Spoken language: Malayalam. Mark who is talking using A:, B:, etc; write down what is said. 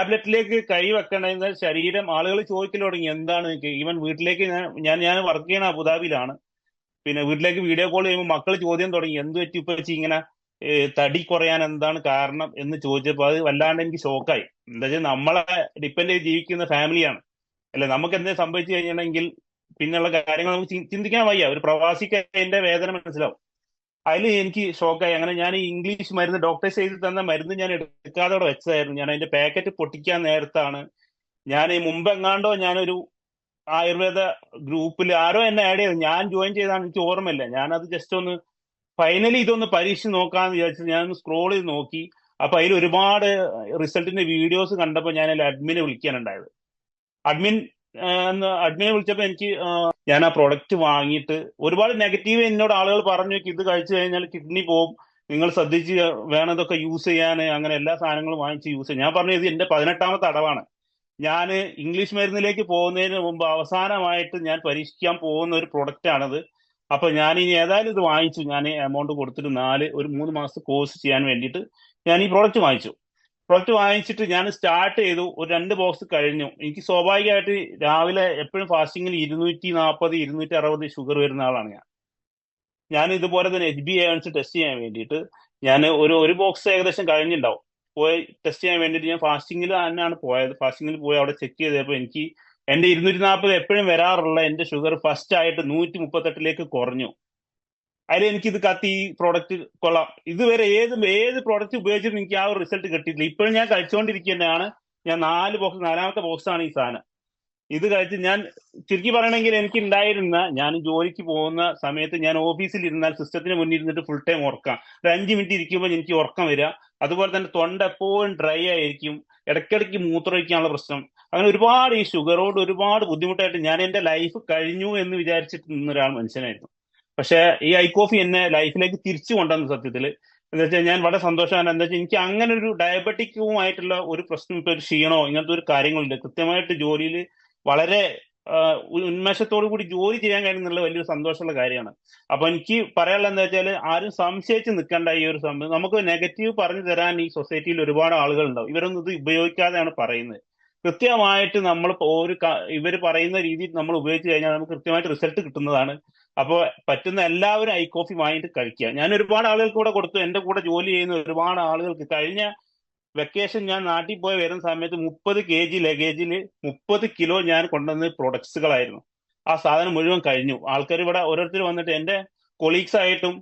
A: ടാബ്ലറ്റിലേക്ക് കൈ വെക്കണമെന്ന് ശരീരം ആളുകൾ ചോദിക്കൽ തുടങ്ങി. എന്താണ് ഈവൻ വീട്ടിലേക്ക് ഞാൻ വർക്ക് ചെയ്യണ അബുദാബിയിലാണ്. പിന്നെ വീട്ടിലേക്ക് വീഡിയോ കോൾ ചെയ്യുമ്പോൾ മക്കൾ ചോദ്യം തുടങ്ങി, എന്ത് പറ്റി ഇപ്പൊ ഇങ്ങനെ തടി കുറയാൻ എന്താണ് കാരണം എന്ന് ചോദിച്ചപ്പോൾ അത് വല്ലാണ്ട് എനിക്ക് ഷോക്കായി. എന്താ വെച്ചാൽ നമ്മളെ ഡിപ്പെൻഡ് ചെയ്ത് ജീവിക്കുന്ന ഫാമിലിയാണ് അല്ലെ. നമുക്ക് എന്തെങ്കിലും സംഭവിച്ചു കഴിഞ്ഞിട്ടുണ്ടെങ്കിൽ പിന്നെയുള്ള കാര്യങ്ങൾ നമുക്ക് ചിന്തിക്കാൻ വയ്യ. ഒരു പ്രവാസിക്ക് അതിന്റെ വേദന മനസ്സിലാവും. അതിൽ എനിക്ക് ഷോക്കായി. അങ്ങനെ ഞാൻ ഈ ഇംഗ്ലീഷ് മരുന്ന് ഡോക്ടേഴ്സ് എഴുതി തന്ന മരുന്ന് ഞാൻ എടുക്കാതെ അവിടെ വെച്ചതായിരുന്നു. ഞാൻ അതിന്റെ പാക്കറ്റ് പൊട്ടിക്കാൻ നേരത്താണ് ഞാൻ ഈ മുമ്പെങ്ങാണ്ടോ ഞാനൊരു ആയുർവേദ ഗ്രൂപ്പിൽ ആരോ എന്നെ ആഡ് ചെയ്തത്, ഞാൻ ജോയിൻ ചെയ്താണ്, എനിക്ക് ഓർമ്മയില്ല. ഞാനത് ജസ്റ്റ് ഒന്ന് ഫൈനലി ഇതൊന്ന് പരീക്ഷിച്ച് നോക്കാന്ന് വിചാരിച്ചു ഞാൻ സ്ക്രോൾ ചെയ്ത് നോക്കി. അപ്പൊ അതിൽ ഒരുപാട് റിസൾട്ടിന്റെ വീഡിയോസ് കണ്ടപ്പോൾ ഞാൻ അതിൽ അഡ്മിനെ വിളിക്കാനുണ്ടായത്. അഡ്മിൻ അഡ്മിനെ വിളിച്ചപ്പോൾ എനിക്ക് ഞാൻ ആ പ്രൊഡക്റ്റ് വാങ്ങിയിട്ട് ഒരുപാട് നെഗറ്റീവ് എന്നോട് ആളുകൾ പറഞ്ഞു, ഇത് കഴിച്ചു കഴിഞ്ഞാൽ കിഡ്നി പോകും, നിങ്ങൾ ശ്രദ്ധിച്ച് വേണം ഇതൊക്കെ യൂസ് ചെയ്യാൻ, അങ്ങനെ എല്ലാ സാധനങ്ങളും വാങ്ങിച്ച് യൂസ് ചെയ്യാൻ. ഞാൻ പറഞ്ഞു ഇത് എന്റെ 18ാമത്തെ അടവാണ്. ഞാൻ ഇംഗ്ലീഷ് മരുന്നിലേക്ക് പോകുന്നതിന് മുമ്പ് അവസാനമായിട്ട് ഞാൻ പരീക്ഷിക്കാൻ പോകുന്ന ഒരു പ്രൊഡക്റ്റ് ആണിത്. അപ്പൊ ഞാൻ ഇനി ഏതായാലും ഇത് വാങ്ങിച്ചു. ഞാൻ എമൗണ്ട് കൊടുത്തിട്ട് ഒരു 3 മാസത്തെ കോഴ്സ് ചെയ്യാൻ വേണ്ടിയിട്ട് ഞാൻ ഈ പ്രോഡക്റ്റ് വാങ്ങിച്ചു. പ്രോഡക്റ്റ് വാങ്ങിച്ചിട്ട് ഞാൻ സ്റ്റാർട്ട് ചെയ്തു. ഒരു 2 ബോക്സ് കഴിഞ്ഞു. എനിക്ക് സ്വാഭാവികമായിട്ട് രാവിലെ എപ്പോഴും ഫാസ്റ്റിങ്ങിൽ 240 260 ഷുഗർ വരുന്ന ആളാണ് ഞാൻ ഇതുപോലെ തന്നെ HbA1c ടെസ്റ്റ് ചെയ്യാൻ വേണ്ടിയിട്ട് ഞാൻ ഒരു ബോക്സ് ഏകദേശം കഴിഞ്ഞിട്ടുണ്ടാവും. പോയി ടെസ്റ്റ് ചെയ്യാൻ വേണ്ടിയിട്ട് ഞാൻ ഫാസ്റ്റിങ്ങിൽ തന്നെയാണ് പോയത്. ഫാസ്റ്റിങ്ങിൽ പോയി അവിടെ ചെക്ക് ചെയ്തപ്പോൾ എനിക്ക് എന്റെ 240 എപ്പോഴും വരാറുള്ള എന്റെ ഷുഗർ ഫസ്റ്റ് ആയിട്ട് 138ലേക്ക് കുറഞ്ഞു. അതിൽ എനിക്കിത് കത്തി, ഈ പ്രോഡക്റ്റ് കൊള്ളാം. ഇതുവരെ ഏത് പ്രോഡക്റ്റ് ഉപയോഗിച്ചിട്ടും എനിക്ക് ആ ഒരു റിസൾട്ട് കിട്ടിയിട്ടില്ല. ഇപ്പോഴും ഞാൻ കഴിച്ചുകൊണ്ടിരിക്കുന്നതാണ്. ഞാൻ 4 ബോക്സ്, 4ാമത്തെ ബോക്സാണ് ഈ സാധനം. ഇത് കഴിച്ച് ഞാൻ ചുരുക്കി പറയണമെങ്കിൽ എനിക്ക് ഉണ്ടായിരുന്ന, ഞാൻ ജോലിക്ക് പോകുന്ന സമയത്ത് ഞാൻ ഓഫീസിൽ ഇരുന്നാൽ സിസ്റ്റത്തിന് മുന്നിൽ ഇരുന്നിട്ട് ഫുൾ ടൈം ഉറക്കാം. ഒരു 5 മിനിറ്റ് ഇരിക്കുമ്പോൾ എനിക്ക് ഉറക്കം വരിക. അതുപോലെ തന്നെ തൊണ്ട എപ്പോഴും ഡ്രൈ ആയിരിക്കും. ഇടയ്ക്കിടയ്ക്ക് മൂത്രമൊഴിക്കാനുള്ള പ്രശ്നം. അങ്ങനെ ഒരുപാട് ഈ ഷുഗറോട് ഒരുപാട് ബുദ്ധിമുട്ടായിട്ട് ഞാൻ എന്റെ ലൈഫ് കഴിഞ്ഞു എന്ന് വിചാരിച്ചിട്ട് നിന്നൊരാൾ മനുഷ്യനായിരുന്നു. പക്ഷെ ഈ ഐ കോഫി എന്നെ ലൈഫിലേക്ക് തിരിച്ചു കൊണ്ടുവന്ന സത്യത്തിൽ എന്താ വെച്ചാൽ ഞാൻ വളരെ സന്തോഷമാണ്. എന്താ വെച്ചാൽ എനിക്ക് അങ്ങനെ ഒരു ഡയബറ്റിക്കുമായിട്ടുള്ള ഒരു പ്രശ്നം, ഇപ്പൊ ഒരു ക്ഷീണോ ഇങ്ങനത്തെ ഒരു കാര്യങ്ങളുണ്ട്. കൃത്യമായിട്ട് ജോലിയിൽ വളരെ ഉന്മേഷത്തോടു കൂടി ജോലി ചെയ്യാൻ കഴിയുന്നുള്ള വലിയൊരു സന്തോഷമുള്ള കാര്യമാണ്. അപ്പൊ എനിക്ക് പറയാനുള്ളത് എന്താ വെച്ചാൽ ആരും സംശയിച്ച് നിൽക്കേണ്ട ഈ ഒരു സംഭവം. നമുക്ക് നെഗറ്റീവ് പറഞ്ഞു തരാൻ ഈ സൊസൈറ്റിയിൽ ഒരുപാട് ആളുകൾ ഉണ്ടാവും. ഇവരൊന്നും ഇത് ഉപയോഗിക്കാതെയാണ് പറയുന്നത്. കൃത്യമായിട്ട് നമ്മൾ ഇവർ പറയുന്ന രീതിയിൽ നമ്മൾ ഉപയോഗിച്ച് കഴിഞ്ഞാൽ നമുക്ക് കൃത്യമായിട്ട് റിസൾട്ട് കിട്ടുന്നതാണ്. അപ്പോൾ പറ്റുന്ന എല്ലാവരും ഐ കോഫി വാങ്ങിയിട്ട് കഴിക്കുക. ഞാൻ ഒരുപാട് ആളുകൾക്ക് കൂടെ കൊടുത്തു. എന്റെ കൂടെ ജോലി ചെയ്യുന്ന ഒരുപാട് ആളുകൾക്ക് കഴിഞ്ഞ വെക്കേഷൻ ഞാൻ നാട്ടിൽ പോയി വരുന്ന സമയത്ത് 30 kg ലഗേജിൽ 30 കിലോ ഞാൻ കൊണ്ടുവന്ന പ്രൊഡക്ട്സുകളായിരുന്നു. ആ സാധനം മുഴുവൻ കഴിഞ്ഞു. ആൾക്കാർ ഇവിടെ ഓരോരുത്തർ വന്നിട്ട് എന്റെ കൊളീഗ്സ് ആയിട്ടും